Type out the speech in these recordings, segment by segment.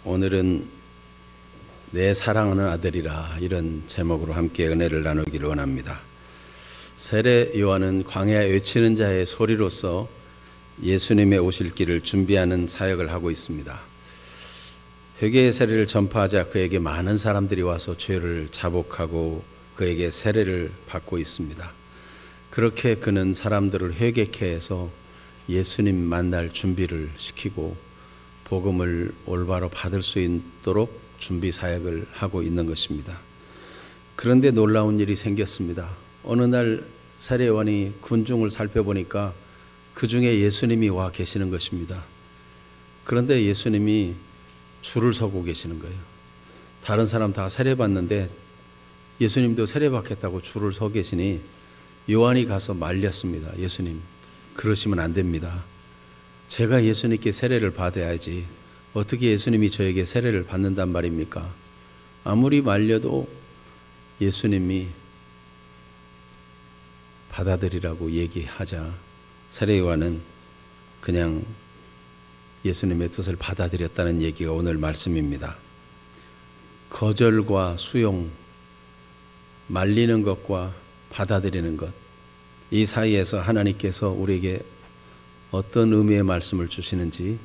오늘은 내 사랑하는 아들이라 이런 제목으로 함께 은혜를 나누기를 원합니다. 세례 요한은 광야에 외치는 자의 소리로서 예수님의 오실 길을 준비하는 사역을 하고 있습니다. 회개의 세례를 전파하자 그에게 많은 사람들이 와서 죄를 자복하고 그에게 세례를 받고 있습니다. 그렇게 그는 사람들을 회개케 해서 예수님 만날 준비를 시키고 복음을 올바로 받을 수 있도록 준비 사역을 하고 있는 것입니다. 그런데 놀라운 일이 생겼습니다. 어느 날 세례요한이 군중을 살펴보니까 그 중에 예수님이 와 계시는 것입니다. 그런데 예수님이 줄을 서고 계시는 거예요. 다른 사람 다 세례받는데 예수님도 세례받겠다고 줄을 서 계시니 요한이 가서 말렸습니다. 예수님, 그러시면 안 됩니다. 제가 예수님께 세례를 받아야지 어떻게 예수님이 저에게 세례를 받는단 말입니까? 아무리 말려도 예수님이 받아들이라고 얘기하자 세례요한은 그냥 예수님의 뜻을 받아들였다는 얘기가 오늘 말씀입니다. 거절과 수용, 말리는 것과 받아들이는 것, 이 사이에서 하나님께서 우리에게 어떤 의미의 말씀을 주시는지,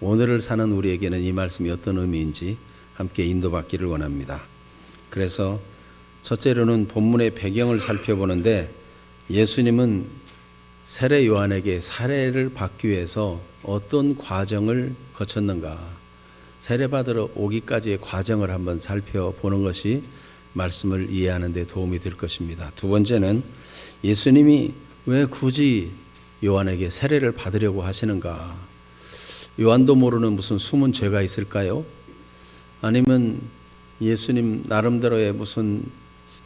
오늘을 사는 우리에게는 이 말씀이 어떤 의미인지 함께 인도받기를 원합니다. 그래서 첫째로는 본문의 배경을 살펴보는데, 예수님은 세례 요한에게 세례를 받기 위해서 어떤 과정을 거쳤는가, 세례받으러 오기까지의 과정을 한번 살펴보는 것이 말씀을 이해하는 데 도움이 될 것입니다. 두 번째는 예수님이 왜 굳이 요한에게 세례를 받으려고 하시는가? 요한도 모르는 무슨 숨은 죄가 있을까요? 아니면 예수님 나름대로의 무슨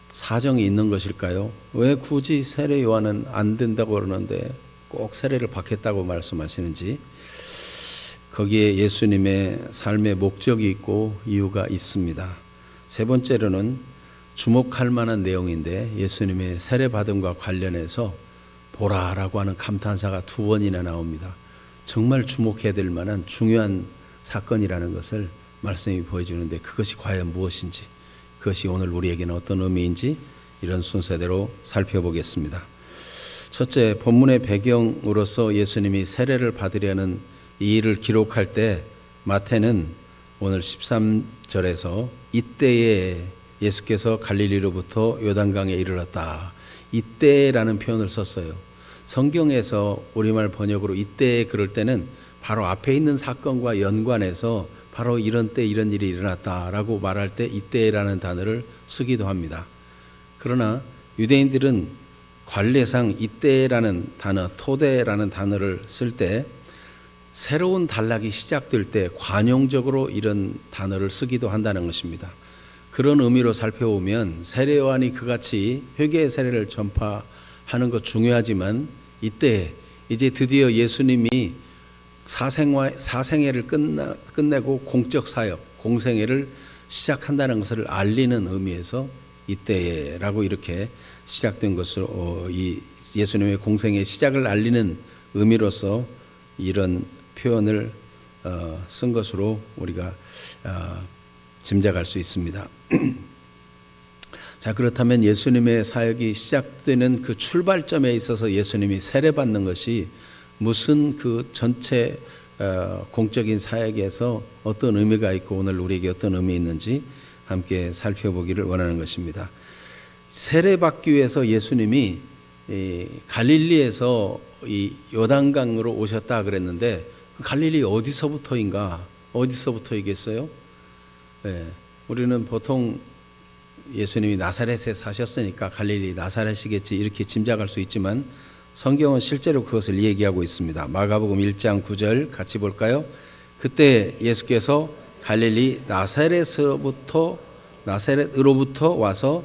사정이 있는 것일까요? 왜 굳이 세례 요한은 안 된다고 그러는데 꼭 세례를 받겠다고 말씀하시는지, 거기에 예수님의 삶의 목적이 있고 이유가 있습니다. 세 번째로는 주목할 만한 내용인데, 예수님의 세례받음과 관련해서 보라라고 하는 감탄사가 두 번이나 나옵니다. 정말 주목해야 될 만한 중요한 사건이라는 것을 말씀이 보여주는데, 그것이 과연 무엇인지, 그것이 오늘 우리에게는 어떤 의미인지 이런 순서대로 살펴보겠습니다. 첫째, 본문의 배경으로서 예수님이 세례를 받으려는 이 일을 기록할 때 마태는 오늘 13절에서 이때에 예수께서 갈릴리로부터 요단강에 이르렀다, 이때라는 표현을 썼어요. 성경에서 우리말 번역으로 이때 그럴 때는 바로 앞에 있는 사건과 연관해서 바로 이런 때 이런 일이 일어났다라고 말할 때 이때라는 단어를 쓰기도 합니다. 그러나 유대인들은 관례상 이때라는 단어, 토대라는 단어를 쓸 때 새로운 단락이 시작될 때 관용적으로 이런 단어를 쓰기도 한다는 것입니다. 그런 의미로 살펴보면 세례 요한이 그같이 회개의 세례를 전파하는 것 중요하지만, 이때 이제 드디어 예수님이 사생애를 끝내고 공적 사역, 공생애를 시작한다는 것을 알리는 의미에서 이때라고 이렇게 시작된 것으로, 이 예수님의 공생의 시작을 알리는 의미로서 이런 표현을 쓴 것으로 우리가 짐작할 수 있습니다. 자, 그렇다면 예수님의 사역이 시작되는 그 출발점에 있어서 예수님이 세례받는 것이 무슨 그 전체 공적인 사역에서 어떤 의미가 있고 오늘 우리에게 어떤 의미 있는지 함께 살펴보기를 원하는 것입니다. 세례받기 위해서 예수님이 갈릴리에서 이 요단강으로 오셨다 그랬는데, 그 갈릴리 어디서부터인가? 어디서부터이겠어요? 네, 우리는 보통 예수님이 나사렛에 사셨으니까 갈릴리 나사렛이겠지 이렇게 짐작할 수 있지만, 성경은 실제로 그것을 얘기하고 있습니다. 마가복음 1장 9절 같이 볼까요? 그때 예수께서 갈릴리 나사렛으로부터 와서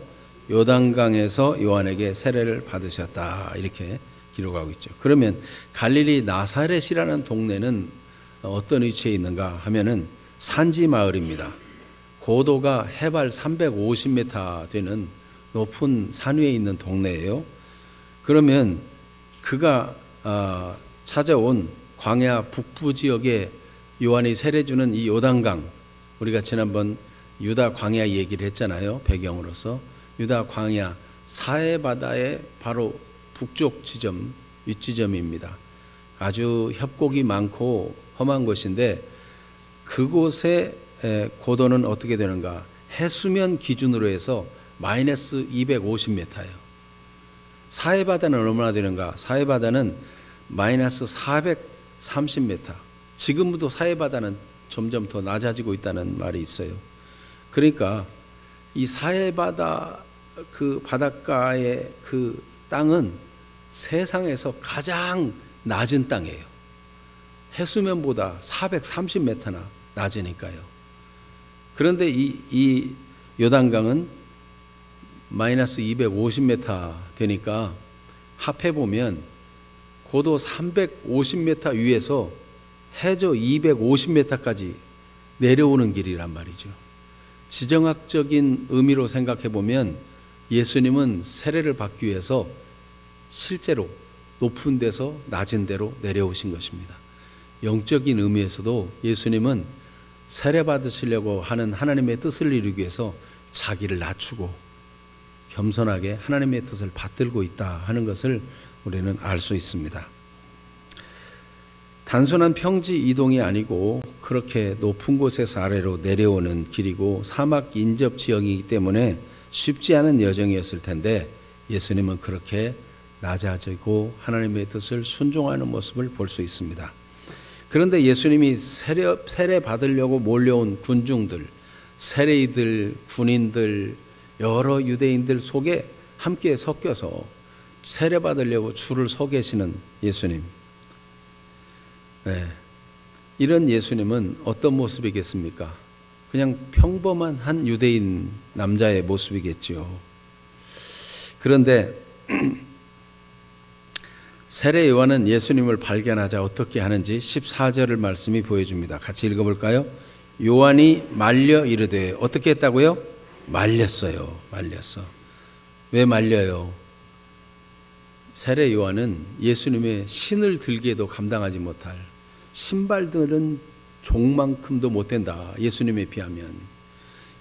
요단강에서 요한에게 세례를 받으셨다, 이렇게 기록하고 있죠. 그러면 갈릴리 나사렛이라는 동네는 어떤 위치에 있는가 하면은 산지 마을입니다. 고도가 해발 350m 되는 높은 산 위에 있는 동네예요. 그러면 그가 찾아온 광야 북부 지역에 요한이 세례 주는 이 요단강, 우리가 지난번 유다 광야 얘기를 했잖아요. 배경으로서 유다 광야 사해바다의 바로 북쪽 지점, 윗지점입니다. 아주 협곡이 많고 험한 곳인데 그곳의 고도는 어떻게 되는가? 해수면 기준으로 해서 마이너스 250m예요. 사해바다는 얼마나 되는가? 사해바다는 마이너스 430m. 지금도 사해바다는 점점 더 낮아지고 있다는 말이 있어요. 그러니까 이 사해바다 그 바닷가의 그 땅은 세상에서 가장 낮은 땅이에요. 해수면보다 430m나 낮으니까요. 그런데 이 요단강은 마이너스 250m 되니까 합해보면 고도 350m 위에서 해저 250m까지 내려오는 길이란 말이죠. 지정학적인 의미로 생각해보면 예수님은 세례를 받기 위해서 실제로 높은 데서 낮은 데로 내려오신 것입니다. 영적인 의미에서도 예수님은 세례 받으시려고 하는 하나님의 뜻을 이루기 위해서 자기를 낮추고 겸손하게 하나님의 뜻을 받들고 있다 하는 것을 우리는 알 수 있습니다. 단순한 평지 이동이 아니고 그렇게 높은 곳에서 아래로 내려오는 길이고 사막 인접 지형이기 때문에 쉽지 않은 여정이었을 텐데 예수님은 그렇게 낮아지고 하나님의 뜻을 순종하는 모습을 볼 수 있습니다. 그런데 예수님이 세례 받으려고 몰려온 군중들, 세례이들, 군인들, 여러 유대인들 속에 함께 섞여서 세례 받으려고 줄을 서 계시는 예수님. 이런 예수님은 어떤 모습이겠습니까? 그냥 평범한 한 유대인 남자의 모습이겠죠. 그런데 세례 요한은 예수님을 발견하자 어떻게 하는지 14절을 말씀이 보여줍니다. 같이 읽어볼까요? 요한이 말려 이르되 어떻게 했다고요? 말렸어요. 말렸어. 왜 말려요? 세례 요한은 예수님의 신을 들기에도 감당하지 못할 신발들은 종만큼도 못 된다. 예수님에 비하면.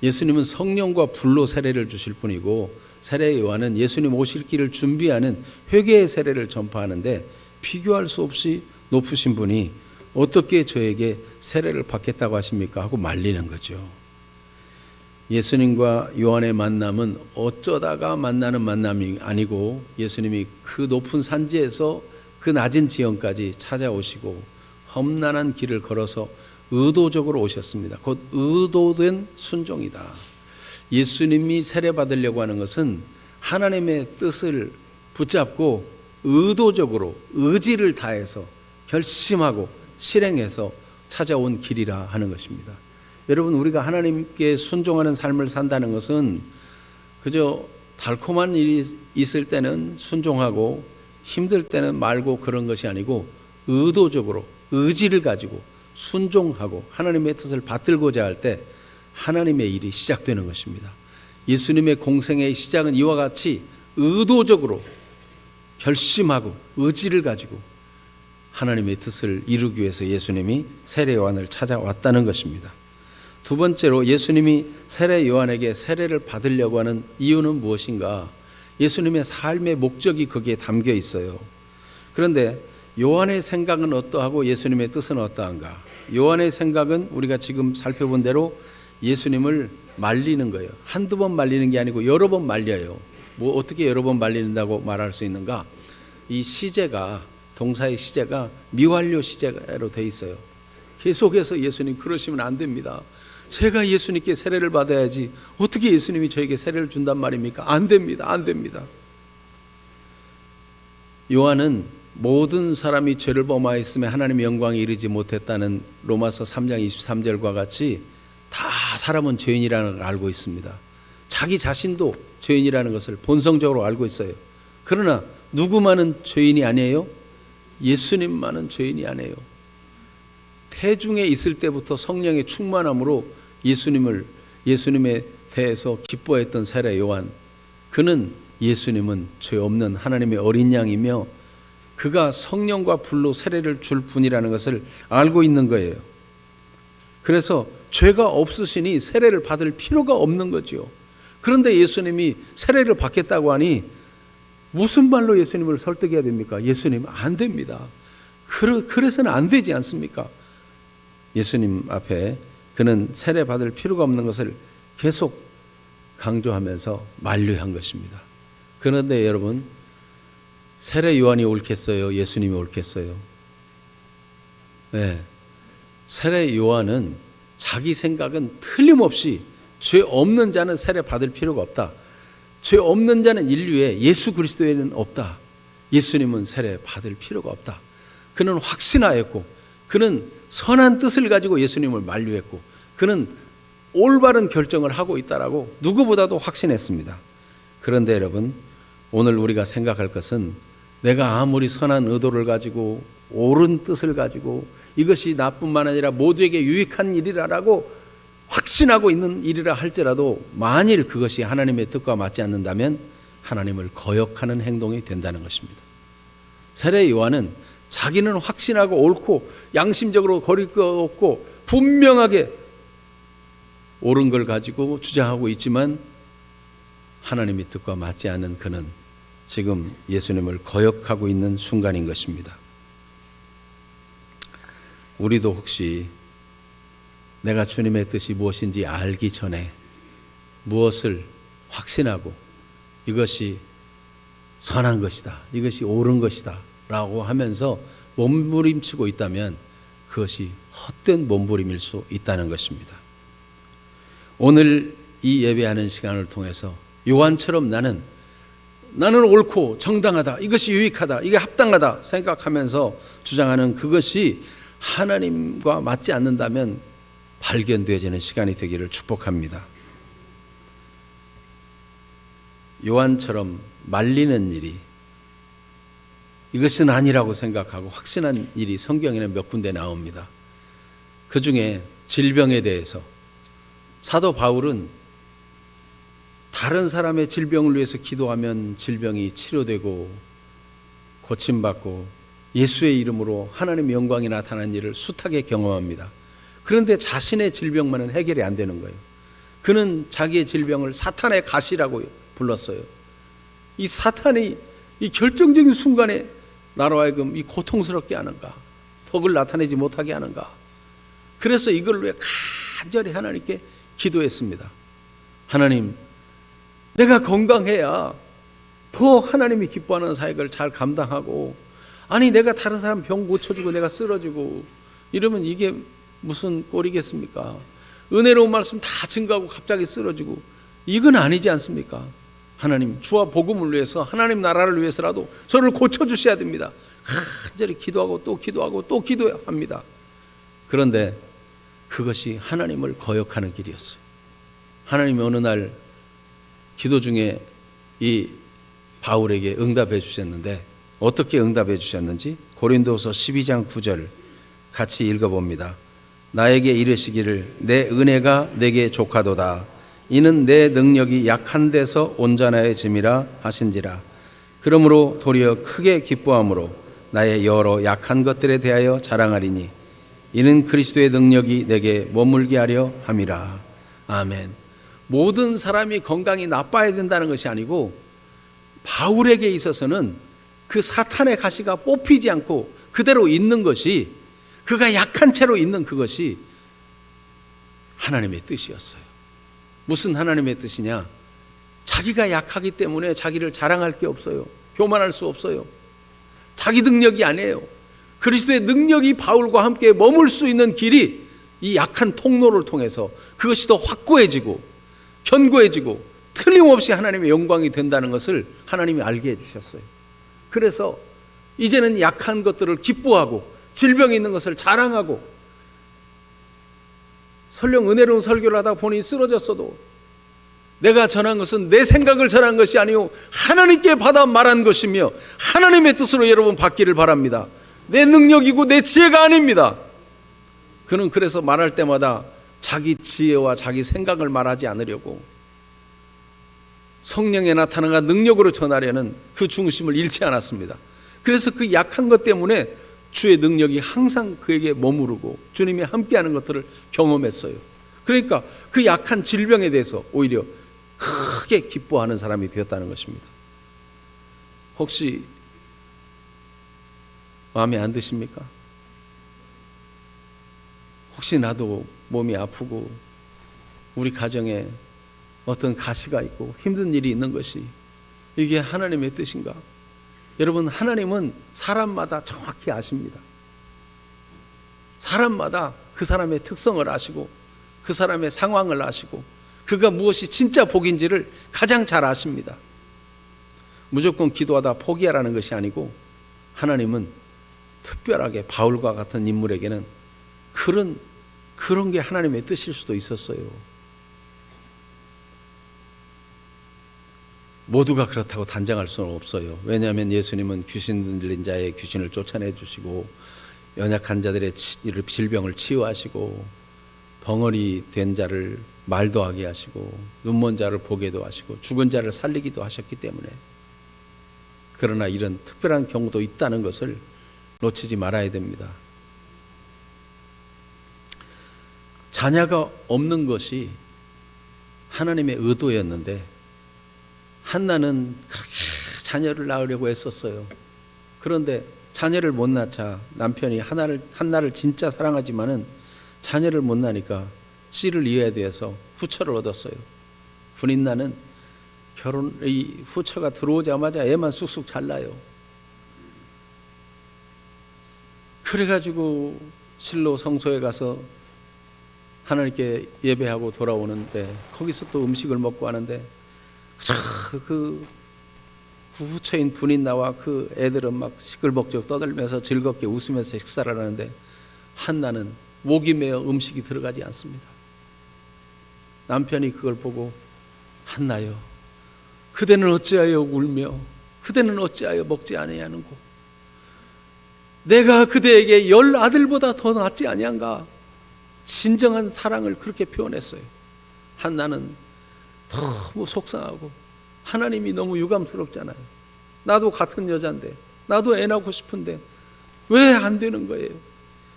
예수님은 성령과 불로 세례를 주실 뿐이고 세례 요한은 예수님 오실 길을 준비하는 회개의 세례를 전파하는데 비교할 수 없이 높으신 분이 어떻게 저에게 세례를 받겠다고 하십니까? 하고 말리는 거죠. 예수님과 요한의 만남은 어쩌다가 만나는 만남이 아니고 예수님이 그 높은 산지에서 그 낮은 지형까지 찾아오시고 험난한 길을 걸어서 의도적으로 오셨습니다. 곧 의도된 순종이다. 예수님이 세례 받으려고 하는 것은 하나님의 뜻을 붙잡고 의도적으로 의지를 다해서 결심하고 실행해서 찾아온 길이라 하는 것입니다. 여러분, 우리가 하나님께 순종하는 삶을 산다는 것은 그저 달콤한 일이 있을 때는 순종하고 힘들 때는 말고 그런 것이 아니고 의도적으로 의지를 가지고 순종하고 하나님의 뜻을 받들고자 할 때 하나님의 일이 시작되는 것입니다. 예수님의 공생의 시작은 이와 같이 의도적으로 결심하고 의지를 가지고 하나님의 뜻을 이루기 위해서 예수님이 세례 요한을 찾아왔다는 것입니다. 두 번째로 예수님이 세례 요한에게 세례를 받으려고 하는 이유는 무엇인가? 예수님의 삶의 목적이 거기에 담겨 있어요. 그런데 요한의 생각은 어떠하고 예수님의 뜻은 어떠한가? 요한의 생각은 우리가 지금 살펴본 대로 예수님을 말리는 거예요. 한두 번 말리는 게 아니고 여러 번 말려요. 뭐 어떻게 여러 번 말린다고 말할 수 있는가? 이 시제가, 동사의 시제가 미완료 시제로 돼 있어요. 계속해서 예수님 그러시면 안 됩니다. 제가 예수님께 세례를 받아야지 어떻게 예수님이 저에게 세례를 준단 말입니까? 안 됩니다. 안 됩니다. 요한은 모든 사람이 죄를 범하였으며 하나님의 영광에 이르지 못했다는 로마서 3장 23절과 같이 다 사람은 죄인이라는 걸 알고 있습니다. 자기 자신도 죄인이라는 것을 본성적으로 알고 있어요. 그러나 누구만은 죄인이 아니에요? 예수님만은 죄인이 아니에요. 태중에 있을 때부터 성령의 충만함으로 예수님에 대해서 기뻐했던 세례 요한, 그는 예수님은 죄 없는 하나님의 어린 양이며 그가 성령과 불로 세례를 줄 분이라는 것을 알고 있는 거예요. 그래서 죄가 없으시니 세례를 받을 필요가 없는 거죠. 그런데 예수님이 세례를 받겠다고 하니 무슨 말로 예수님을 설득해야 됩니까? 예수님 안 됩니다. 그래서는 안 되지 않습니까? 예수님 앞에 그는 세례 받을 필요가 없는 것을 계속 강조하면서 만류한 것입니다. 그런데 여러분, 세례 요한이 옳겠어요? 예수님이 옳겠어요? 네. 세례 요한은 자기 생각은 틀림없이 죄 없는 자는 세례 받을 필요가 없다. 죄 없는 자는 인류에 예수 그리스도에는 없다. 예수님은 세례 받을 필요가 없다. 그는 확신하였고, 그는 선한 뜻을 가지고 예수님을 만류했고, 그는 올바른 결정을 하고 있다라고 누구보다도 확신했습니다. 그런데 여러분, 오늘 우리가 생각할 것은 내가 아무리 선한 의도를 가지고 옳은 뜻을 가지고 이것이 나뿐만 아니라 모두에게 유익한 일이라고 확신하고 있는 일이라 할지라도 만일 그것이 하나님의 뜻과 맞지 않는다면 하나님을 거역하는 행동이 된다는 것입니다. 세례 요한은 자기는 확신하고 옳고 양심적으로 거릴 거 없고 분명하게 옳은 걸 가지고 주장하고 있지만 하나님의 뜻과 맞지 않는 그는 지금 예수님을 거역하고 있는 순간인 것입니다. 우리도 혹시 내가 주님의 뜻이 무엇인지 알기 전에 무엇을 확신하고 이것이 선한 것이다, 이것이 옳은 것이다 라고 하면서 몸부림치고 있다면 그것이 헛된 몸부림일 수 있다는 것입니다. 오늘 이 예배하는 시간을 통해서 요한처럼 나는 옳고 정당하다, 이것이 유익하다, 이게 합당하다 생각하면서 주장하는 그것이 하나님과 맞지 않는다면 발견되어지는 시간이 되기를 축복합니다. 요한처럼 말리는 일이, 이것은 아니라고 생각하고 확신한 일이 성경에는 몇 군데 나옵니다. 그 중에 질병에 대해서 사도 바울은 다른 사람의 질병을 위해서 기도하면 질병이 치료되고 고침받고 예수의 이름으로 하나님의 영광이 나타난 일을 숱하게 경험합니다. 그런데 자신의 질병만은 해결이 안 되는 거예요. 그는 자기의 질병을 사탄의 가시라고 불렀어요. 이 사탄이 이 결정적인 순간에 나로 하여금 이 고통스럽게 하는가, 덕을 나타내지 못하게 하는가. 그래서 이걸 위해 간절히 하나님께 기도했습니다. 하나님, 내가 건강해야 더 하나님이 기뻐하는 사역을 잘 감당하고, 아니 내가 다른 사람 병 고쳐주고 내가 쓰러지고 이러면 이게 무슨 꼴이겠습니까? 은혜로운 말씀 다 증거하고 갑자기 쓰러지고 이건 아니지 않습니까? 하나님, 주와 복음을 위해서, 하나님 나라를 위해서라도 저를 고쳐주셔야 됩니다. 간절히 기도하고 또 기도하고 또 기도합니다. 그런데 그것이 하나님을 거역하는 길이었어요. 하나님이 어느 날 기도 중에 이 바울에게 응답해 주셨는데, 어떻게 응답해 주셨는지 고린도서 12장 9절 같이 읽어봅니다. 나에게 이르시기를 내 은혜가 내게 족하도다. 이는 내 능력이 약한 데서 온전해짐이라 하신지라. 그러므로 도리어 크게 기뻐함으로 나의 여러 약한 것들에 대하여 자랑하리니 이는 그리스도의 능력이 내게 머물게 하려 함이라. 아멘. 모든 사람이 건강이 나빠야 된다는 것이 아니고 바울에게 있어서는 그 사탄의 가시가 뽑히지 않고 그대로 있는 것이, 그가 약한 채로 있는 그것이 하나님의 뜻이었어요. 무슨 하나님의 뜻이냐? 자기가 약하기 때문에 자기를 자랑할 게 없어요. 교만할 수 없어요. 자기 능력이 아니에요. 그리스도의 능력이 바울과 함께 머물 수 있는 길이 이 약한 통로를 통해서 그것이 더 확고해지고 견고해지고 틀림없이 하나님의 영광이 된다는 것을 하나님이 알게 해주셨어요. 그래서 이제는 약한 것들을 기뻐하고 질병이 있는 것을 자랑하고, 설령 은혜로운 설교를 하다 보니 쓰러졌어도 내가 전한 것은 내 생각을 전한 것이 아니요 하나님께 받아 말한 것이며 하나님의 뜻으로 여러분 받기를 바랍니다. 내 능력이고 내 지혜가 아닙니다. 그는 그래서 말할 때마다 자기 지혜와 자기 생각을 말하지 않으려고 성령의 나타남과 능력으로 전하려는 그 중심을 잃지 않았습니다. 그래서 그 약한 것 때문에 주의 능력이 항상 그에게 머무르고 주님이 함께하는 것들을 경험했어요. 그러니까 그 약한 질병에 대해서 오히려 크게 기뻐하는 사람이 되었다는 것입니다. 혹시 마음에 안 드십니까? 혹시 나도 몸이 아프고 우리 가정에 어떤 가시가 있고 힘든 일이 있는 것이 이게 하나님의 뜻인가? 여러분, 하나님은 사람마다 정확히 아십니다. 사람마다 그 사람의 특성을 아시고 그 사람의 상황을 아시고 그가 무엇이 진짜 복인지를 가장 잘 아십니다. 무조건 기도하다 포기하라는 것이 아니고 하나님은 특별하게 바울과 같은 인물에게는 그런 게 하나님의 뜻일 수도 있었어요. 모두가 그렇다고 단정할 수는 없어요. 왜냐하면 예수님은 귀신 들린 자의 귀신을 쫓아내 주시고 연약한 자들의 질병을 치유하시고 벙어리 된 자를 말도 하게 하시고 눈먼 자를 보게도 하시고 죽은 자를 살리기도 하셨기 때문에, 그러나 이런 특별한 경우도 있다는 것을 놓치지 말아야 됩니다. 자녀가 없는 것이 하나님의 의도였는데 한나는 그렇게 자녀를 낳으려고 했었어요. 그런데 자녀를 못 낳자 남편이 한나를 진짜 사랑하지만은 자녀를 못 낳으니까 씨를 이어야 돼서 후처를 얻었어요. 분인나는 이 후처가 들어오자마자 애만 쑥쑥 잘나요. 그래가지고 실로 성소에 가서 하나님께 예배하고 돌아오는데 거기서 또 음식을 먹고 하는데 그 후처인 분인나와 그 애들은 막 시끌벅적 떠들면서 즐겁게 웃으면서 식사를 하는데 한나는 목이 메어 음식이 들어가지 않습니다. 남편이 그걸 보고 한나여, 그대는 어찌하여 울며 그대는 어찌하여 먹지 아니하는고, 내가 그대에게 10 아들보다 더 낫지 아니한가. 진정한 사랑을 그렇게 표현했어요. 한나는 너무 속상하고 하나님이 너무 유감스럽잖아요. 나도 같은 여자인데, 나도 애 낳고 싶은데 왜 안 되는 거예요?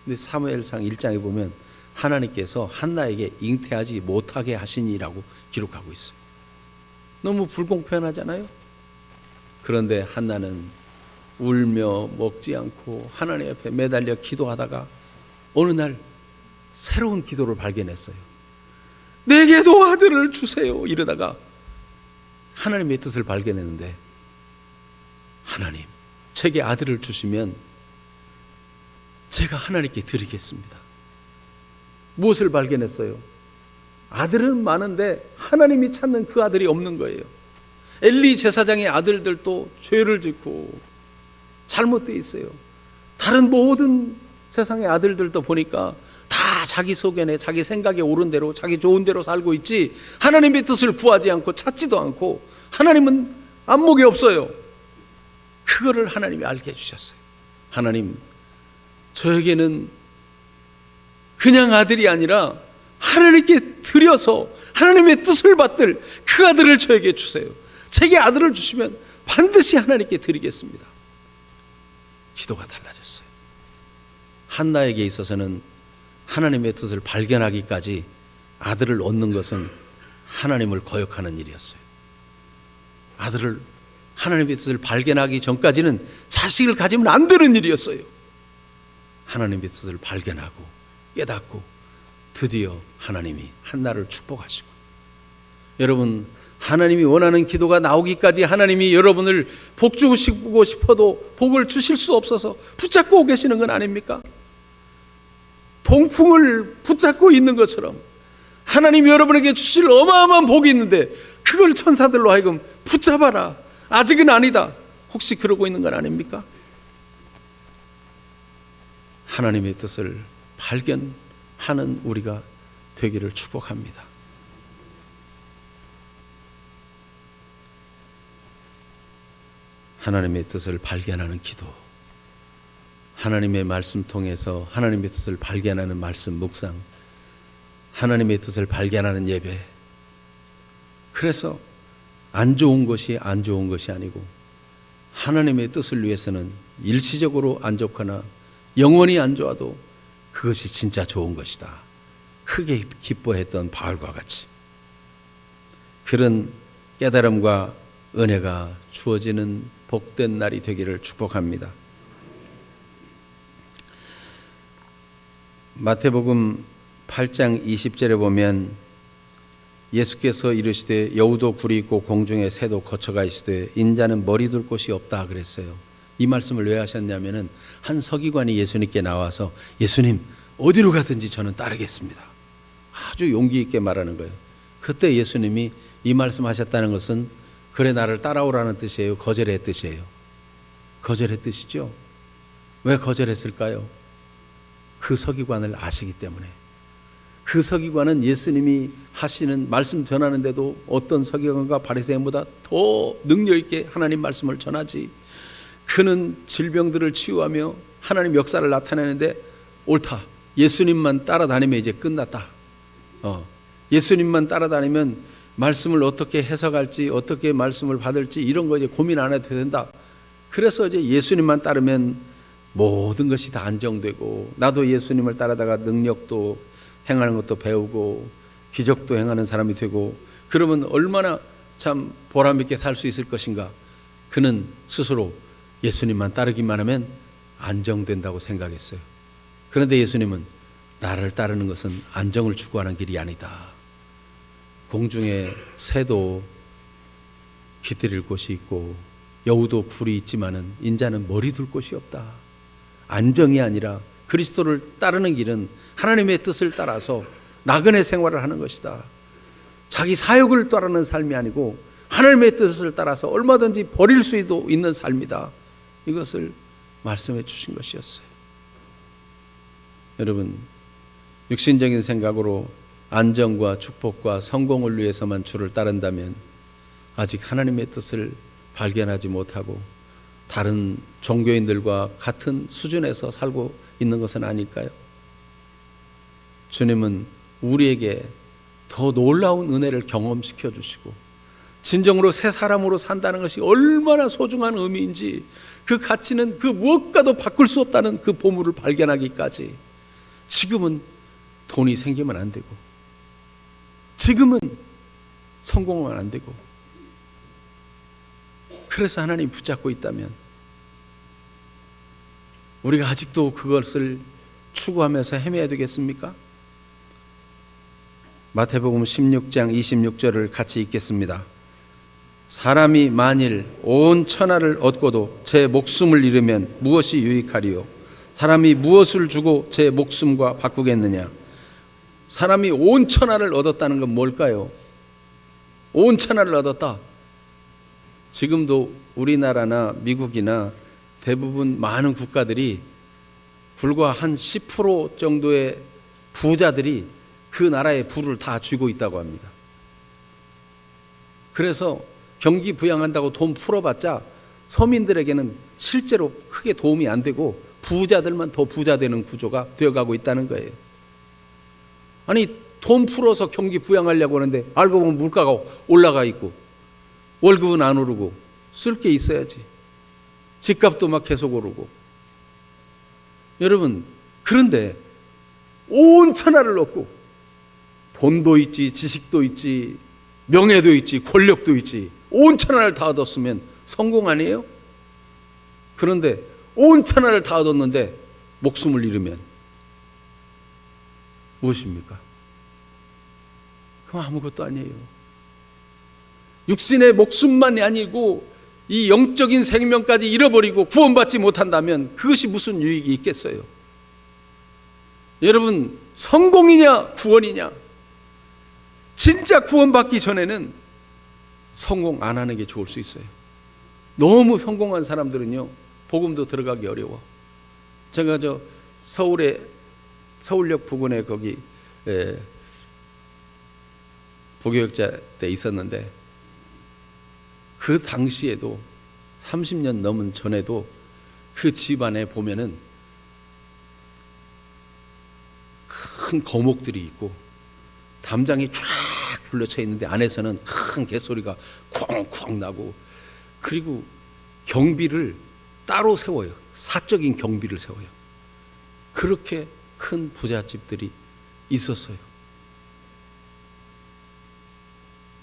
근데 사무엘상 1장에 보면 하나님께서 한나에게 잉태하지 못하게 하시니라고 기록하고 있어요. 너무 불공평하잖아요. 그런데 한나는 울며 먹지 않고 하나님 앞에 매달려 기도하다가 어느 날 새로운 기도를 발견했어요. 내게도 아들을 주세요 이러다가 하나님의 뜻을 발견했는데, 하나님, 제게 아들을 주시면 제가 하나님께 드리겠습니다. 무엇을 발견했어요? 아들은 많은데 하나님이 찾는 그 아들이 없는 거예요. 엘리 제사장의 아들들도 죄를 짓고 잘못되어 있어요. 다른 모든 세상의 아들들도 보니까 다 자기 소견에 자기 생각에 옳은 대로 자기 좋은 대로 살고 있지 하나님의 뜻을 구하지 않고 찾지도 않고, 하나님은 안목이 없어요. 그거를 하나님이 알게 해주셨어요. 하나님, 저에게는 그냥 아들이 아니라 하나님께 드려서 하나님의 뜻을 받들 그 아들을 저에게 주세요. 제게 아들을 주시면 반드시 하나님께 드리겠습니다. 기도가 달라졌어요. 한나에게 있어서는 하나님의 뜻을 발견하기까지 아들을 얻는 것은 하나님을 거역하는 일이었어요. 아들을 하나님의 뜻을 발견하기 전까지는 자식을 가지면 안 되는 일이었어요. 하나님의 뜻을 발견하고 깨닫고 드디어 하나님이 한나를 축복하시고, 여러분, 하나님이 원하는 기도가 나오기까지 하나님이 여러분을 복 주고 싶어도 복을 주실 수 없어서 붙잡고 계시는 건 아닙니까? 동풍을 붙잡고 있는 것처럼 하나님이 여러분에게 주실 어마어마한 복이 있는데 그걸 천사들로 하여금 붙잡아라, 아직은 아니다, 혹시 그러고 있는 건 아닙니까? 하나님의 뜻을 발견하는 우리가 되기를 축복합니다. 하나님의 뜻을 발견하는 기도, 하나님의 말씀 통해서 하나님의 뜻을 발견하는 말씀 묵상, 하나님의 뜻을 발견하는 예배. 그래서 안 좋은 것이 안 좋은 것이 아니고 하나님의 뜻을 위해서는 일시적으로 안 좋거나 영원히 안 좋아도 그것이 진짜 좋은 것이다. 크게 기뻐했던 바울과 같이 그런 깨달음과 은혜가 주어지는 복된 날이 되기를 축복합니다. 마태복음 8장 20절에 보면 예수께서 이르시되 여우도 굴이 있고 공중에 새도 거처가 있으되 인자는 머리 둘 곳이 없다 그랬어요. 이 말씀을 왜 하셨냐면은 한 서기관이 예수님께 나와서 예수님 어디로 가든지 저는 따르겠습니다. 아주 용기 있게 말하는 거예요. 그때 예수님이 이 말씀하셨다는 것은 그래 나를 따라오라는 뜻이에요? 거절의 뜻이에요? 거절의 뜻이죠. 왜 거절했을까요? 그 서기관을 아시기 때문에. 그 서기관은 예수님이 하시는 말씀 전하는데도 어떤 서기관과 바리새인보다 더 능력 있게 하나님 말씀을 전하지. 그는 질병들을 치유하며 하나님 역사를 나타내는데 옳다. 예수님만 따라다니면 이제 끝났다. 예수님만 따라다니면 말씀을 어떻게 해석할지 어떻게 말씀을 받을지 이런 거 이제 고민 안 해도 된다. 그래서 이제 예수님만 따르면 모든 것이 다 안정되고 나도 예수님을 따라다가 능력도 행하는 것도 배우고 기적도 행하는 사람이 되고 그러면 얼마나 참 보람 있게 살 수 있을 것인가. 그는 스스로 예수님만 따르기만 하면 안정된다고 생각했어요. 그런데 예수님은 나를 따르는 것은 안정을 추구하는 길이 아니다. 공중에 새도 깃들일 곳이 있고 여우도 굴이 있지만은 인자는 머리 둘 곳이 없다. 안정이 아니라 그리스도를 따르는 길은 하나님의 뜻을 따라서 나그네 생활을 하는 것이다. 자기 사욕을 따르는 삶이 아니고 하나님의 뜻을 따라서 얼마든지 버릴 수도 있는 삶이다. 이것을 말씀해 주신 것이었어요. 여러분, 육신적인 생각으로 안정과 축복과 성공을 위해서만 주를 따른다면 아직 하나님의 뜻을 발견하지 못하고 다른 종교인들과 같은 수준에서 살고 있는 것은 아닐까요? 주님은 우리에게 더 놀라운 은혜를 경험시켜 주시고 진정으로 새 사람으로 산다는 것이 얼마나 소중한 의미인지 그 가치는 그 무엇과도 바꿀 수 없다는 그 보물을 발견하기까지 지금은 돈이 생기면 안 되고 지금은 성공은 안 되고 그래서 하나님 붙잡고 있다면 우리가 아직도 그것을 추구하면서 헤매야 되겠습니까? 마태복음 16장 26절을 같이 읽겠습니다. 사람이 만일 온 천하를 얻고도 제 목숨을 잃으면 무엇이 유익하리요? 사람이 무엇을 주고 제 목숨과 바꾸겠느냐? 사람이 온 천하를 얻었다는 건 뭘까요? 온 천하를 얻었다. 지금도 우리나라나 미국이나 대부분 많은 국가들이 불과 한 10% 정도의 부자들이 그 나라의 부를 다 쥐고 있다고 합니다. 그래서 경기 부양한다고 돈 풀어봤자 서민들에게는 실제로 크게 도움이 안 되고 부자들만 더 부자 되는 구조가 되어가고 있다는 거예요. 아니 돈 풀어서 경기 부양하려고 하는데 알고 보면 물가가 올라가 있고 월급은 안 오르고 쓸 게 있어야지. 집값도 막 계속 오르고. 여러분 그런데 온 천하를 얻고 돈도 있지 지식도 있지 명예도 있지 권력도 있지 온 천하를 다 얻었으면 성공 아니에요? 그런데 온 천하를 다 얻었는데 목숨을 잃으면 무엇입니까? 그건 아무것도 아니에요. 육신의 목숨만이 아니고 이 영적인 생명까지 잃어버리고 구원받지 못한다면 그것이 무슨 유익이 있겠어요? 여러분 성공이냐 구원이냐? 진짜 구원받기 전에는 성공 안 하는 게 좋을 수 있어요. 너무 성공한 사람들은요 복음도 들어가기 어려워. 제가 서울역 부근에 거기 부교육자 때 있었는데 그 당시에도 30년 넘은 전에도 그 집안에 보면은 큰 거목들이 있고 담장이 쫙 둘러쳐 있는데 안에서는 큰 개소리가 쿵쿵 나고 그리고 경비를 따로 세워요. 사적인 경비를 세워요. 그렇게 큰 부잣집들이 있었어요.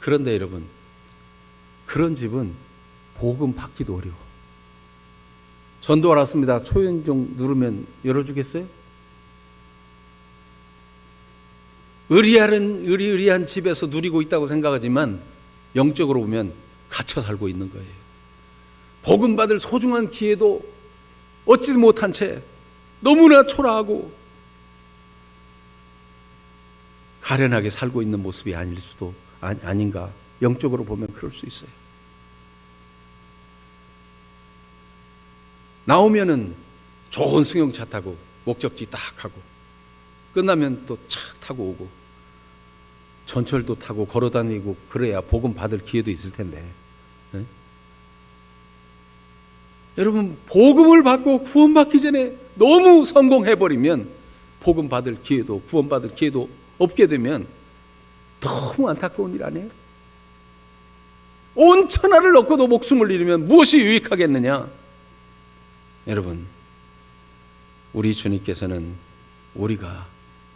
그런데 여러분, 그런 집은 복음 받기도 어려워. 전도 알았습니다. 초연종 누르면 열어주겠어요? 의리한 집에서 누리고 있다고 생각하지만 영적으로 보면 갇혀 살고 있는 거예요. 복음 받을 소중한 기회도 얻지 못한 채 너무나 초라하고 가련하게 살고 있는 모습이 아닐 수도 아닌가. 영적으로 보면 그럴 수 있어요. 나오면은 좋은 승용차 타고 목적지 딱 하고 끝나면 또 차 타고 오고 전철도 타고 걸어다니고 그래야 복음 받을 기회도 있을 텐데. 네? 여러분, 복음을 받고 구원받기 전에 너무 성공해버리면 복음 받을 기회도 구원받을 기회도 없게 되면 너무 안타까운 일 아니에요? 온 천하를 얻고도 목숨을 잃으면 무엇이 유익하겠느냐? 여러분, 우리 주님께서는 우리가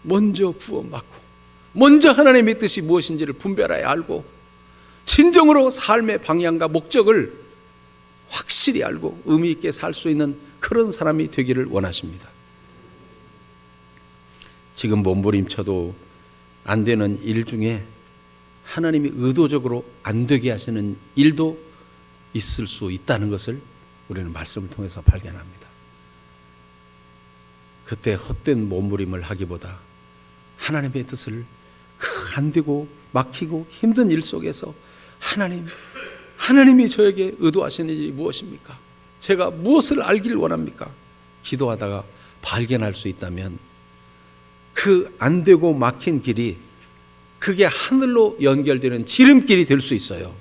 먼저 구원받고 먼저 하나님의 뜻이 무엇인지를 분별하여 알고 진정으로 삶의 방향과 목적을 확실히 알고 의미 있게 살 수 있는 그런 사람이 되기를 원하십니다. 지금 몸부림쳐도 안 되는 일 중에 하나님이 의도적으로 안 되게 하시는 일도 있을 수 있다는 것을 우리는 말씀을 통해서 발견합니다. 그때 헛된 몸부림을 하기보다 하나님의 뜻을 안 되고 막히고 힘든 일 속에서 하나님이 저에게 의도하시는 일이 무엇입니까? 제가 무엇을 알기를 원합니까? 기도하다가 발견할 수 있다면 그 안 되고 막힌 길이 그게 하늘로 연결되는 지름길이 될 수 있어요.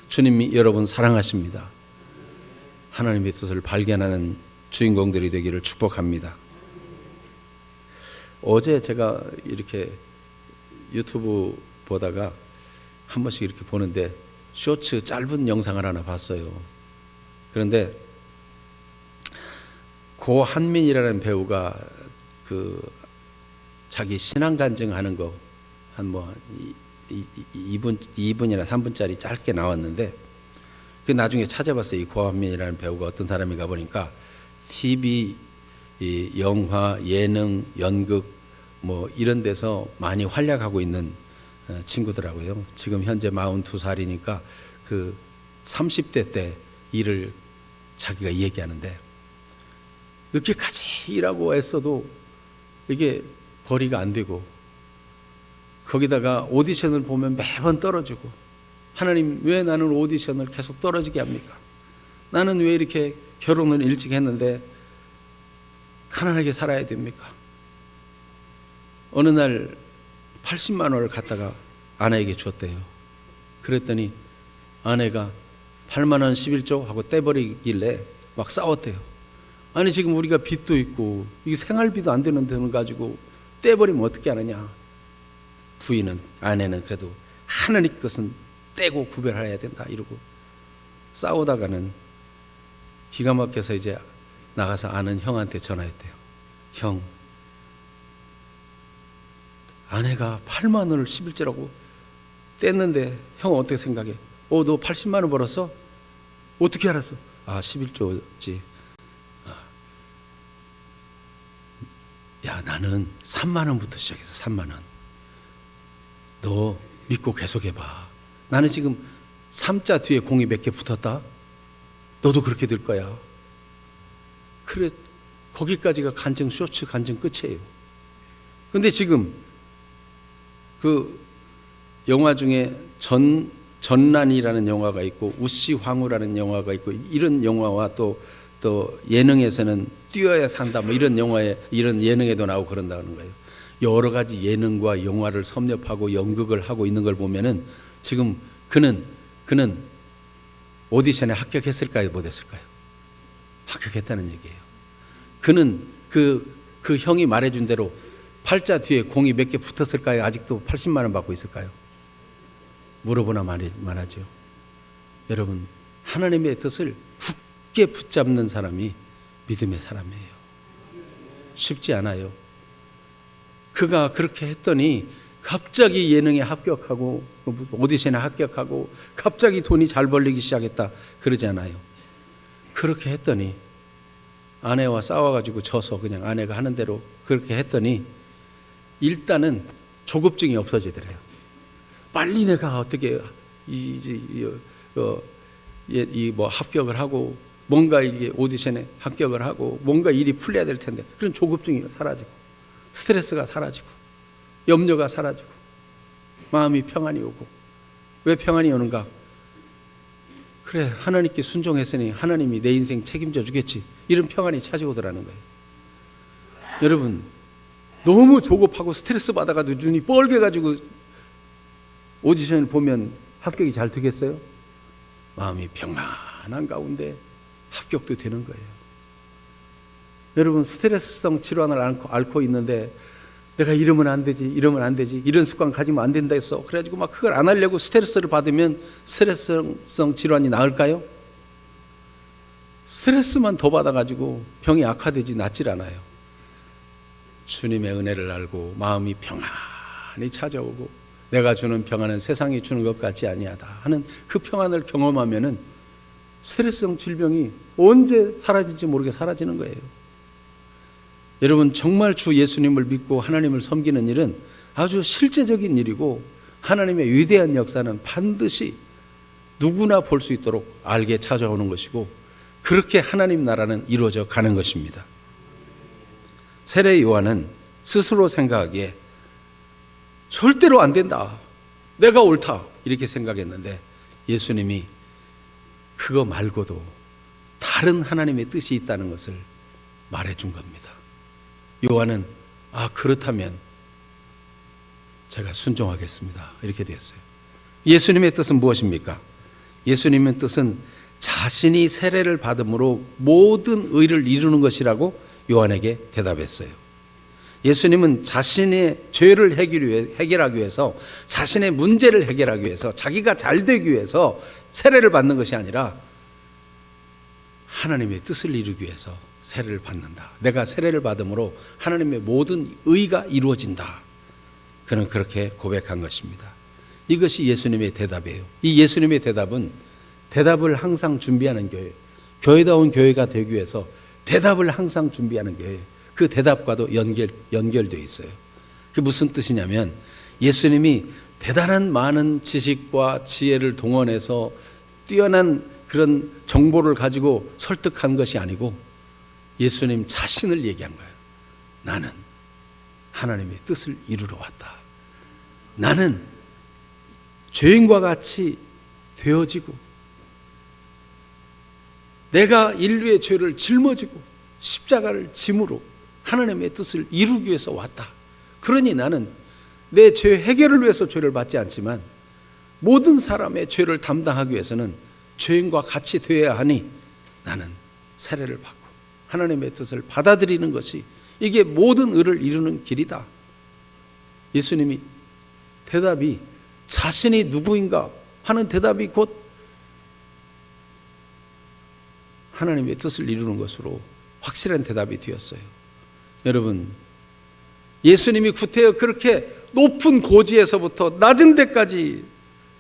주님이 여러분 사랑하십니다. 하나님의 뜻을 발견하는 주인공들이 되기를 축복합니다. 어제 제가 이렇게 유튜브 보다가 한 번씩 이렇게 보는데 쇼츠 짧은 영상을 하나 봤어요. 그런데 고한민이라는 배우가 그 자기 신앙 간증하는 거 한 뭐 2분이나 3분짜리 짧게 나왔는데 그 나중에 찾아봤어요. 이 고한민이라는 배우가 어떤 사람인가 보니까 TV, 영화, 예능, 연극 뭐 이런 데서 많이 활약하고 있는 친구더라고요. 지금 현재 42살이니까 그 30대 때 일을 자기가 얘기하는데 늦게까지 일하고 애써도 이게 벌이가 안 되고 거기다가 오디션을 보면 매번 떨어지고 하나님 왜 나는 오디션을 계속 떨어지게 합니까? 나는 왜 이렇게 결혼을 일찍 했는데 가난하게 살아야 됩니까? 어느 날 80만 원을 갖다가 아내에게 줬대요. 그랬더니 아내가 8만 원 11조 하고 떼버리길래 막 싸웠대요. 아니 지금 우리가 빚도 있고 이게 생활비도 안 되는 돈을 가지고 떼버리면 어떻게 하느냐. 아내는 그래도 하나님 것은 떼고 구별해야 된다 이러고 싸우다가는 기가 막혀서 이제 나가서 아는 형한테 전화했대요. 형, 아내가 8만 원을 11조라고 뗐는데 형 어떻게 생각해? 너 80만 원 벌었어? 어떻게 알았어? 11조지. 야, 나는 3만 원부터 시작해서 3만 원. 너 믿고 계속해봐. 나는 지금 3자 뒤에 공이 몇 개 붙었다. 너도 그렇게 될 거야. 그래, 거기까지가 간증 쇼츠 간증 끝이에요. 그런데 지금 그 영화 중에 전란이라는 영화가 있고 우시황후라는 영화가 있고 이런 영화와 또 예능에서는 뛰어야 산다 뭐 이런 영화에 이런 예능에도 나오고 그런다는 거예요. 여러 가지 예능과 영화를 섭렵하고 연극을 하고 있는 걸 보면은 지금 그는 오디션에 합격했을까요? 못했을까요? 합격했다는 얘기예요. 그는 그 형이 말해준 대로 팔자 뒤에 공이 몇 개 붙었을까요? 아직도 80만 원 받고 있을까요? 물어보나 말하죠. 여러분, 하나님의 뜻을 굳게 붙잡는 사람이 믿음의 사람이에요. 쉽지 않아요. 그가 그렇게 했더니 갑자기 예능에 합격하고 오디션에 합격하고 갑자기 돈이 잘 벌리기 시작했다 그러지 않아요. 그렇게 했더니 아내와 싸워가지고 져서 그냥 아내가 하는 대로 그렇게 했더니 일단은 조급증이 없어지더래요. 빨리 내가 어떻게 뭐 합격을 하고 뭔가 이게 오디션에 합격을 하고 뭔가 일이 풀려야 될 텐데 그런 조급증이 사라지고 스트레스가 사라지고 염려가 사라지고 마음이 평안이 오고. 왜 평안이 오는가? 그래, 하나님께 순종했으니 하나님이 내 인생 책임져 주겠지, 이런 평안이 찾아오더라는 거예요. 여러분, 너무 조급하고 스트레스 받아가지고 눈이 뻘개가지고 오디션을 보면 합격이 잘 되겠어요? 마음이 평안한 가운데 합격도 되는 거예요. 여러분, 스트레스성 질환을 앓고 있는데 내가 이러면 안 되지, 이러면 안 되지, 이런 습관 가지면 안 된다 했어. 그래가지고 막 그걸 안 하려고 스트레스를 받으면 스트레스성 질환이 나을까요? 스트레스만 더 받아가지고 병이 악화되지 낫질 않아요. 주님의 은혜를 알고 마음이 평안히 찾아오고 내가 주는 평안은 세상이 주는 것 같지 아니하다 하는 그 평안을 경험하면은 스트레스성 질병이 언제 사라질지 모르게 사라지는 거예요. 여러분, 정말 주 예수님을 믿고 하나님을 섬기는 일은 아주 실제적인 일이고 하나님의 위대한 역사는 반드시 누구나 볼 수 있도록 알게 찾아오는 것이고 그렇게 하나님 나라는 이루어져 가는 것입니다. 세례 요한은 스스로 생각하기에 절대로 안 된다, 내가 옳다, 이렇게 생각했는데 예수님이 그거 말고도 다른 하나님의 뜻이 있다는 것을 말해준 겁니다. 요한은 그렇다면 제가 순종하겠습니다, 이렇게 됐어요. 예수님의 뜻은 무엇입니까? 예수님의 뜻은 자신이 세례를 받음으로 모든 의를 이루는 것이라고 요한에게 대답했어요. 예수님은 자신의 죄를 해결하기 위해서, 자신의 문제를 해결하기 위해서, 자기가 잘 되기 위해서 세례를 받는 것이 아니라 하나님의 뜻을 이루기 위해서 세례를 받는다. 내가 세례를 받음으로 하나님의 모든 의가 이루어진다. 그는 그렇게 고백한 것입니다. 이것이 예수님의 대답이에요. 이 예수님의 대답은 대답을 항상 준비하는 교회, 교회다운 교회가 되기 위해서 대답을 항상 준비하는 교회, 그 대답과도 연결되어 있어요. 그게 무슨 뜻이냐면 예수님이 대단한 많은 지식과 지혜를 동원해서 뛰어난 그런 정보를 가지고 설득한 것이 아니고 예수님 자신을 얘기한 거예요. 나는 하나님의 뜻을 이루러 왔다. 나는 죄인과 같이 되어지고 내가 인류의 죄를 짊어지고 십자가를 짐으로 하나님의 뜻을 이루기 위해서 왔다. 그러니 나는 내 죄 해결을 위해서 죄를 받지 않지만 모든 사람의 죄를 담당하기 위해서는 죄인과 같이 되어야 하니 나는 세례를 받고 하나님의 뜻을 받아들이는 것이 이게 모든 의를 이루는 길이다. 예수님이 대답이 자신이 누구인가 하는 대답이 곧 하나님의 뜻을 이루는 것으로 확실한 대답이 되었어요. 여러분, 예수님이 구태여 그렇게 높은 고지에서부터 낮은 데까지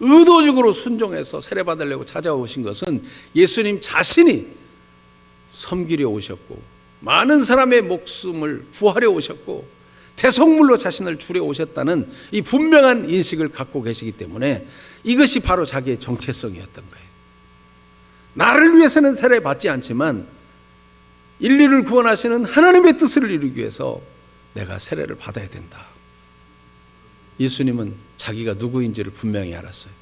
의도적으로 순종해서 세례받으려고 찾아오신 것은 예수님 자신이 섬기려 오셨고 많은 사람의 목숨을 구하려 오셨고 대속물로 자신을 주려 오셨다는 이 분명한 인식을 갖고 계시기 때문에 이것이 바로 자기의 정체성이었던 거예요. 나를 위해서는 세례받지 않지만 인류를 구원하시는 하나님의 뜻을 이루기 위해서 내가 세례를 받아야 된다. 예수님은 자기가 누구인지를 분명히 알았어요.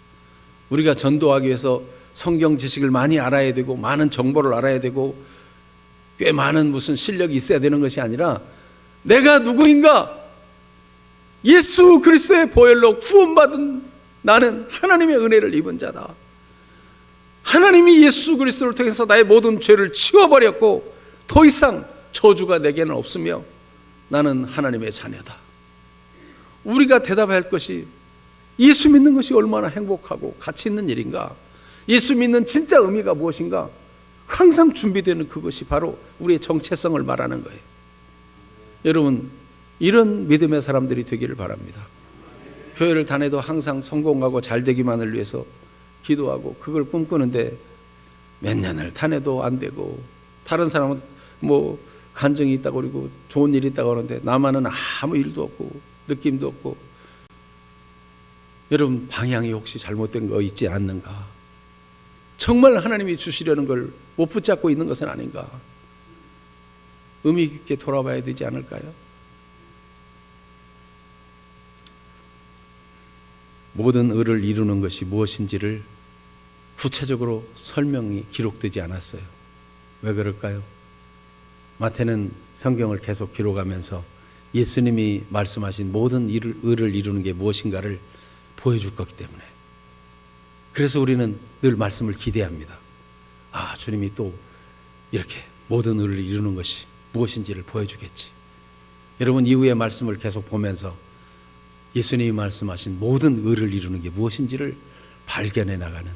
우리가 전도하기 위해서 성경 지식을 많이 알아야 되고 많은 정보를 알아야 되고 꽤 많은 무슨 실력이 있어야 되는 것이 아니라 내가 누구인가? 예수 그리스도의 보혈로 구원받은 나는 하나님의 은혜를 입은 자다. 하나님이 예수 그리스도를 통해서 나의 모든 죄를 치워버렸고 더 이상 저주가 내게는 없으며 나는 하나님의 자녀다. 우리가 대답해야 할 것이 예수 믿는 것이 얼마나 행복하고 가치 있는 일인가? 예수 믿는 진짜 의미가 무엇인가? 항상 준비되는 그것이 바로 우리의 정체성을 말하는 거예요. 여러분, 이런 믿음의 사람들이 되기를 바랍니다. 교회를 다녀도 항상 성공하고 잘 되기만을 위해서 기도하고 그걸 꿈꾸는데 몇 년을 다녀도 안 되고, 다른 사람은 뭐 간증이 있다고 그러고 좋은 일이 있다고 하는데 나만은 아무 일도 없고 느낌도 없고. 여러분, 방향이 혹시 잘못된 거 있지 않는가? 정말 하나님이 주시려는 걸 못 붙잡고 있는 것은 아닌가? 의미 깊게 돌아봐야 되지 않을까요? 모든 의를 이루는 것이 무엇인지를 구체적으로 설명이 기록되지 않았어요. 왜 그럴까요? 마태는 성경을 계속 기록하면서 예수님이 말씀하신 모든 의를 이루는 게 무엇인가를 보여줄 거기 때문에. 그래서 우리는 늘 말씀을 기대합니다. 아, 주님이 또 이렇게 모든 의를 이루는 것이 무엇인지를 보여주겠지. 여러분, 이후의 말씀을 계속 보면서 예수님이 말씀하신 모든 의를 이루는 게 무엇인지를 발견해 나가는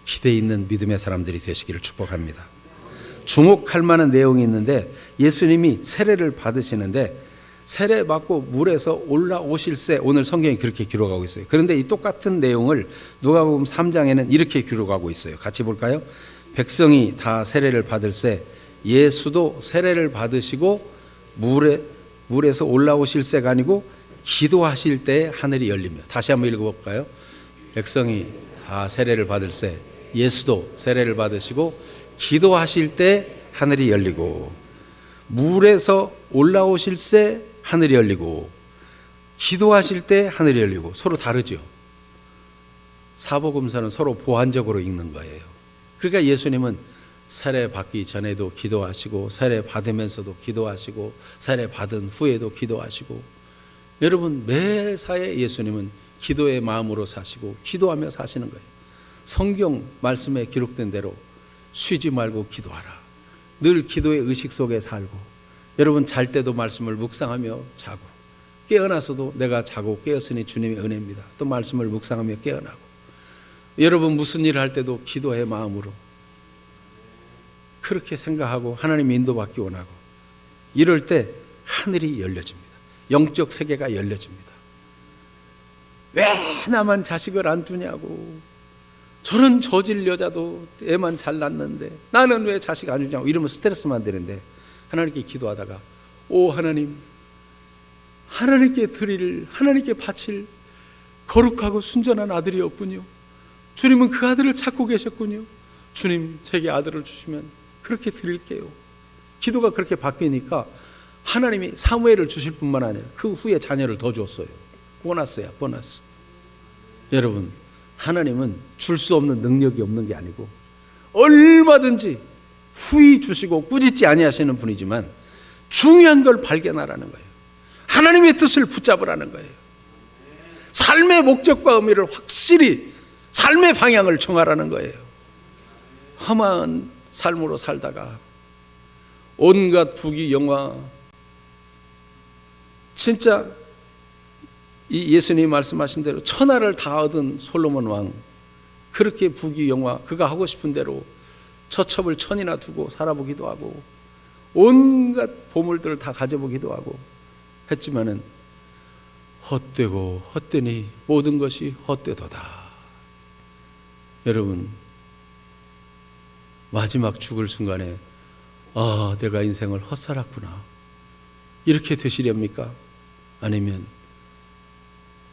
기대 있는 믿음의 사람들이 되시기를 축복합니다. 주목할 만한 내용이 있는데, 예수님이 세례를 받으시는데 세례 받고 물에서 올라오실새, 오늘 성경이 그렇게 기록하고 있어요. 그런데 이 똑같은 내용을 누가복음 3장에는 이렇게 기록하고 있어요. 같이 볼까요? 백성이 다 세례를 받을새 예수도 세례를 받으시고 물에서 올라오실새가 아니고 기도하실 때 하늘이 열리며. 다시 한번 읽어볼까요? 백성이 다 세례를 받을새 예수도 세례를 받으시고 기도하실 때 하늘이 열리고, 물에서 올라오실새 하늘이 열리고, 기도하실 때 하늘이 열리고. 서로 다르죠. 사복음서는 서로 보완적으로 읽는 거예요. 그러니까 예수님은 세례 받기 전에도 기도하시고, 세례 받으면서도 기도하시고, 세례 받은 후에도 기도하시고. 여러분, 매사에 예수님은 기도의 마음으로 사시고 기도하며 사시는 거예요. 성경 말씀에 기록된 대로 쉬지 말고 기도하라. 늘 기도의 의식 속에 살고, 여러분 잘 때도 말씀을 묵상하며 자고, 깨어나서도 내가 자고 깨었으니 주님의 은혜입니다. 또 말씀을 묵상하며 깨어나고, 여러분 무슨 일을 할 때도 기도의 마음으로 그렇게 생각하고 하나님 인도받기 원하고, 이럴 때 하늘이 열려집니다. 영적 세계가 열려집니다. 왜 나만 자식을 안 두냐고, 저런 저질 여자도 애만 잘 낳는데 나는 왜 자식 안 주냐고 이러면 스트레스만 되는데, 하나님께 기도하다가 오 하나님, 하나님께 드릴, 하나님께 바칠 거룩하고 순전한 아들이었군요. 주님은 그 아들을 찾고 계셨군요. 주님 제게 아들을 주시면 그렇게 드릴게요. 기도가 그렇게 바뀌니까 하나님이 사무엘을 주실 뿐만 아니라 그 후에 자녀를 더 줬어요. 보너스야, 보너스. 여러분, 하나님은 줄 수 없는 능력이 없는 게 아니고 얼마든지 후히 주시고 꾸짖지 아니하시는 분이지만, 중요한 걸 발견하라는 거예요. 하나님의 뜻을 붙잡으라는 거예요. 삶의 목적과 의미를 확실히, 삶의 방향을 정하라는 거예요. 험한 삶으로 살다가 온갖 부귀 영화, 진짜 이 예수님이 말씀하신 대로 천하를 다 얻은 솔로몬 왕, 그렇게 부귀 영화, 그가 하고 싶은 대로 처첩을 1000이나 두고 살아보기도 하고 온갖 보물들을 다 가져보기도 하고 했지만은 헛되고 헛되니 모든 것이 헛되도다. 여러분, 마지막 죽을 순간에 아, 내가 인생을 헛살았구나, 이렇게 되시렵니까? 아니면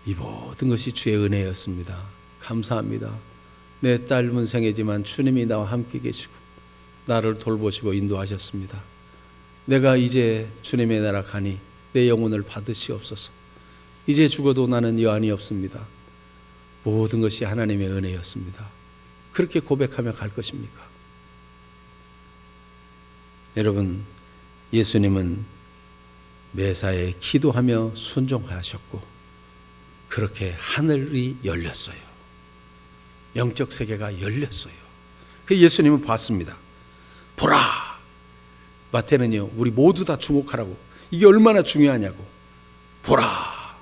이 모든 것이 주의 은혜였습니다, 감사합니다, 내 짧은 생애지만 주님이 나와 함께 계시고 나를 돌보시고 인도하셨습니다, 내가 이제 주님의 나라 가니 내 영혼을 받으시옵소서, 이제 죽어도 나는 여한이 없습니다, 모든 것이 하나님의 은혜였습니다, 그렇게 고백하며 갈 것입니까? 여러분, 예수님은 매사에 기도하며 순종하셨고 그렇게 하늘이 열렸어요. 영적 세계가 열렸어요. 그 예수님은 봤습니다. 보라! 마태는요, 우리 모두 다 주목하라고, 이게 얼마나 중요하냐고, 보라!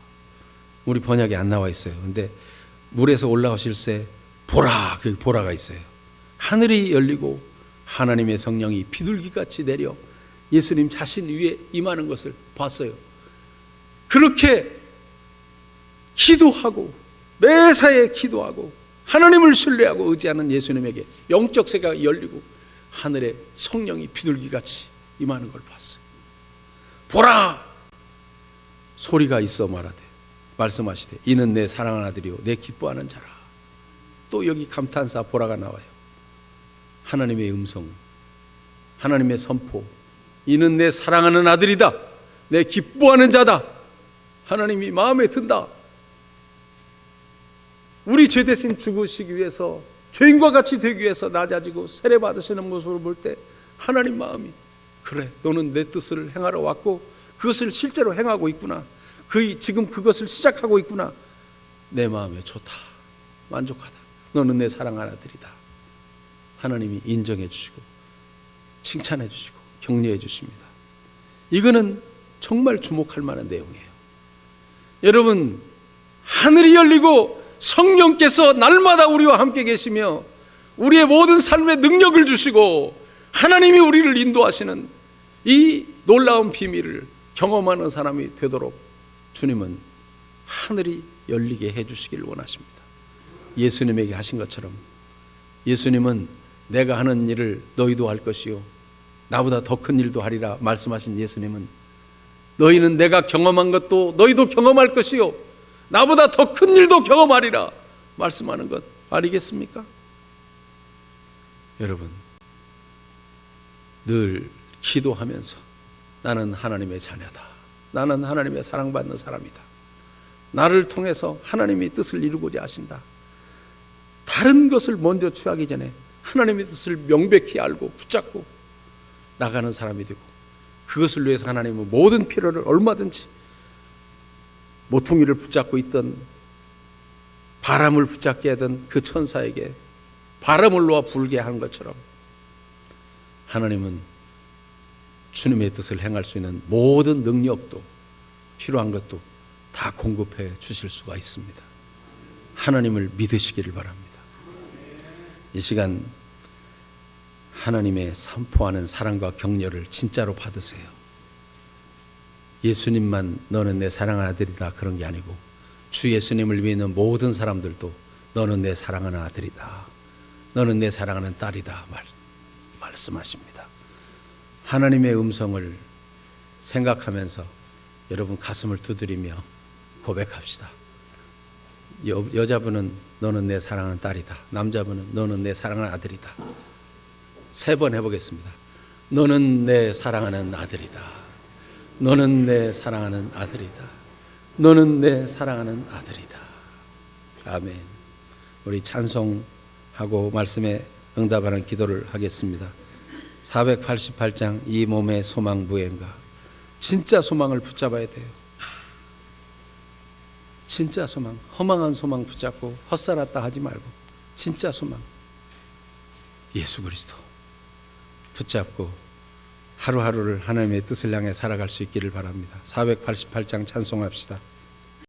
우리 번역에 안 나와 있어요. 근데 물에서 올라오실새 보라, 그 보라가 있어요. 하늘이 열리고 하나님의 성령이 비둘기같이 내려 예수님 자신 위에 임하는 것을 봤어요. 그렇게 기도하고 매사에 기도하고 하나님을 신뢰하고 의지하는 예수님에게 영적 세계가 열리고 하늘에 성령이 비둘기같이 임하는 걸 봤어요. 보라! 소리가 있어 말씀하시되 이는 내 사랑하는 아들이요 내 기뻐하는 자라. 또 여기 감탄사 보라가 나와요. 하나님의 음성, 하나님의 선포. 이는 내 사랑하는 아들이다. 내 기뻐하는 자다. 하나님이 마음에 든다. 우리 죄 대신 죽으시기 위해서, 죄인과 같이 되기 위해서 낮아지고 세례 받으시는 모습을 볼 때 하나님 마음이, 그래, 너는 내 뜻을 행하러 왔고 그것을 실제로 행하고 있구나. 지금 그것을 시작하고 있구나. 내 마음에 좋다. 만족하다. 너는 내 사랑하는 아들이다. 하나님이 인정해 주시고 칭찬해 주시고 격려해 주십니다. 이거는 정말 주목할 만한 내용이에요. 여러분, 하늘이 열리고 성령께서 날마다 우리와 함께 계시며 우리의 모든 삶에 능력을 주시고 하나님이 우리를 인도하시는 이 놀라운 비밀을 경험하는 사람이 되도록 주님은 하늘이 열리게 해주시길 원하십니다. 예수님에게 하신 것처럼 예수님은 내가 하는 일을 너희도 할 것이요 나보다 더 큰 일도 하리라 말씀하신 예수님은 너희는 내가 경험한 것도 너희도 경험할 것이요 나보다 더 큰 일도 경험하리라 말씀하는 것 아니겠습니까? 여러분, 늘 기도하면서 나는 하나님의 자녀다. 나는 하나님의 사랑받는 사람이다. 나를 통해서 하나님의 뜻을 이루고자 하신다. 다른 것을 먼저 취하기 전에 하나님의 뜻을 명백히 알고 붙잡고 나가는 사람이 되고 그것을 위해서 하나님은 모든 필요를 얼마든지 모퉁이를 붙잡고 있던 바람을 붙잡게 하던 그 천사에게 바람을 놓아 불게 하는 것처럼 하나님은 주님의 뜻을 행할 수 있는 모든 능력도 필요한 것도 다 공급해 주실 수가 있습니다. 하나님을 믿으시기를 바랍니다. 이 시간 하나님의 선포하는 사랑과 격려를 진짜로 받으세요. 예수님만 너는 내 사랑하는 아들이다 그런 게 아니고 주 예수님을 믿는 모든 사람들도 너는 내 사랑하는 아들이다. 너는 내 사랑하는 딸이다 말씀하십니다. 하나님의 음성을 생각하면서 여러분 가슴을 두드리며 고백합시다. 여자분은 너는 내 사랑하는 딸이다. 남자분은 너는 내 사랑하는 아들이다. 3번 해보겠습니다. 너는 내 사랑하는 아들이다. 너는 내 사랑하는 아들이다. 너는 내 사랑하는 아들이다. 아멘. 우리 찬송하고 말씀에 응답하는 기도를 하겠습니다. 488장 이 몸의 소망 무엔가. 진짜 소망을 붙잡아야 돼요. 진짜 소망, 허망한 소망 붙잡고 헛살았다 하지 말고 진짜 소망 예수 그리스도 붙잡고 하루하루를 하나님의 뜻을 향해 살아갈 수 있기를 바랍니다. 488장 찬송합시다.